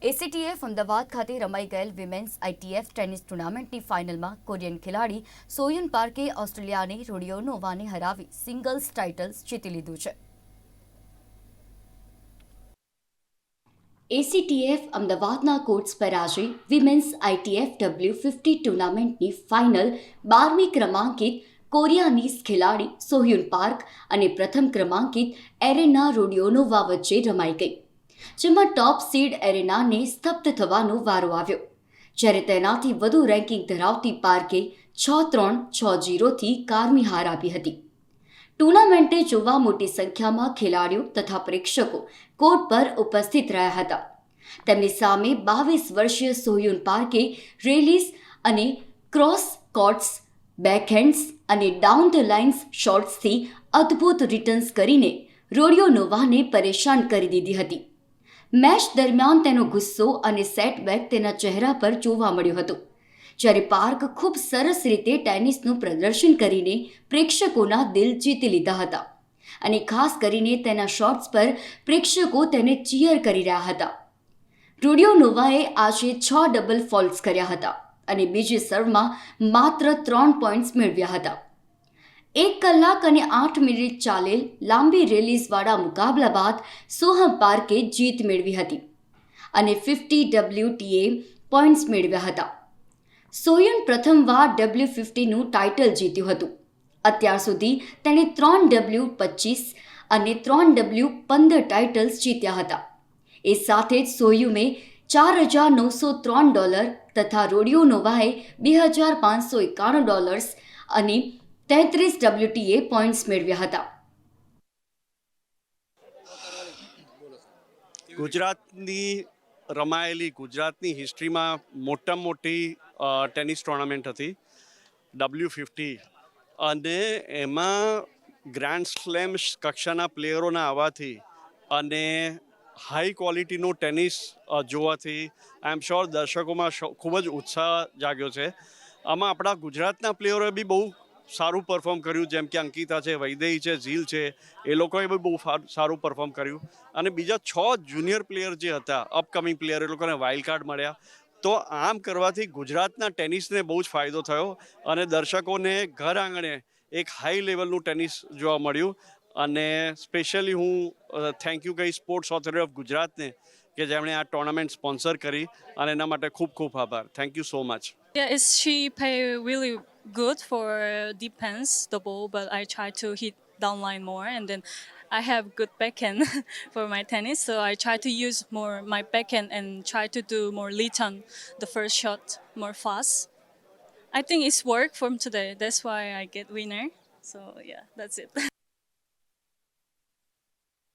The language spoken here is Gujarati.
એસીટીએફ અમદાવાદ ખાતે રમાઈ ગયેલ વિમેન્સ આઈટીએફ ટેનિસ ટુર્નામેન્ટની ફાઇનલમાં કોરિયન ખેલાડી સોયુન પાર્કે ઓસ્ટ્રેલિયાની રોડિયોનોવાને હરાવી સિંગલ્સ ટાઇટલ્સ જીતી લીધું છે. એસીટીએફ અમદાવાદના કોર્ટ્સ પર આજે વિમેન્સ આઈટીએફ W50 ટુર્નામેન્ટની ફાઇનલ 12મી ક્રમાંકિત કોરિયાનીઝ ખેલાડી સોહયુન પાર્ક અને પ્રથમ ક્રમાંકિત એરેના રોડિયોનોવા વચ્ચે રમાઈ ગઈ, જેમાં ટોપ સીડ એરેનાને સ્તબ્ધ થવાનો વારો આવ્યો, જ્યારે તેનાથી વધુ રેન્કિંગ ધરાવતી પાર્કે 6-3, 6-0થી કારમી હાર આપી હતી. ટુર્નામેન્ટે જોવા મોટી સંખ્યામાં ખેલાડીઓ તથા પ્રેક્ષકો કોર્ટ પર ઉપસ્થિત રહ્યા હતા. તેમની સામે 22 વર્ષીય સોહયુન પાર્કે રેલીઝ અને ક્રોસ કોર્ટ્સ, બેકહેન્ડ્સ અને ડાઉન ધ લાઇન્સ શોટ્સથી અદ્ભુત રિટર્ન્સ કરીને રોડિયોનોવાને પરેશાન કરી દીધી હતી. મેચ દરમિયાન તેનો ગુસ્સો અને સેટબેક તેના ચહેરા પર જોવા મળ્યો હતો, જ્યારે પાર્ક ખૂબ સરસ રીતે ટેનિસનું પ્રદર્શન કરીને પ્રેક્ષકોના દિલ જીતી લીધા હતા અને ખાસ કરીને તેના શોટ્સ પર પ્રેક્ષકો તેને ચીયર કરી રહ્યા હતા. રોડિયોનોવાએ આજે 6 ડબલ ફોલ્ટ્સ કર્યા હતા અને બીજી સર્વમાં માત્ર 3 પોઈન્ટ્સ મેળવ્યા હતા. 1 કલાક અને 8 મિનિટ ચાલેલ લાંબી રેલીઝવાળા મુકાબલા બાદ સોહમ પાર્કે જીત મેળવી હતી અને 50 WTA પોઈન્ટ્સ મેળવ્યા હતા. સોયુન પ્રથમવાર W50નું ટાઇટલ જીત્યું હતું. અત્યાર સુધી તેણે 3 W25 અને 3 W15 ટાઇટલ્સ જીત્યા હતા. એ સાથે જ સોયુમે $4,903 તથા રોડિયોનોવાએ $2,591 અને 33 WTA પોઈન્ટ્સ મેળવ્યા હતા. ગુજરાતની રમાયેલી ગુજરાતની હિસ્ટ્રીમાં મોટામાં મોટી ટેનિસ ટુર્નામેન્ટ હતી W50, અને એમાં ગ્રાન્ડ સ્લેમ કક્ષાના પ્લેયરોના આવવાથી અને હાઈ ક્વોલિટીનું ટેનિસ જોવાથી આઈ એમ શ્યોર દર્શકોમાં ખૂબ જ ઉત્સાહ જાગ્યો છે. આમાં આપણા ગુજરાતના પ્લેયરોએ બી બહુ સારું પરફોર્મ કર્યું, જેમ કે અંકિતા છે, વૈદેહી છે, ઝીલ છે, એ લોકોએ બી બહુ સારું પરફોર્મ કર્યું. અને બીજા 6 જુનિયર પ્લેયર જે હતા, અપકમિંગ પ્લેયર, એ લોકોને વાઇલ્ડ કાર્ડ મળ્યા. તો આમ કરવાથી ગુજરાતના ટેનિસને બહુ જ ફાયદો થયો અને દર્શકોને ઘર આંગણે એક હાઈ લેવલનું ટેનિસ જોવા મળ્યું. અને સ્પેશિયલી હું થેન્ક યુ કહીશ સ્પોર્ટ્સ ઓથોરિટી ઓફ ગુજરાતને, કે જેમણે આ ટુર્નામેન્ટ સ્પોન્સર કરી, અને એના માટે ખૂબ ખૂબ આભાર. Thank you so much. Yeah, she play really good for defense the ball, but I try to hit downline more, and then I have good backhand for my tennis, so I try to use more my backhand and try to do more lead on the first shot more fast. I think it's worked from today. That's why I get winner. So yeah, that's it.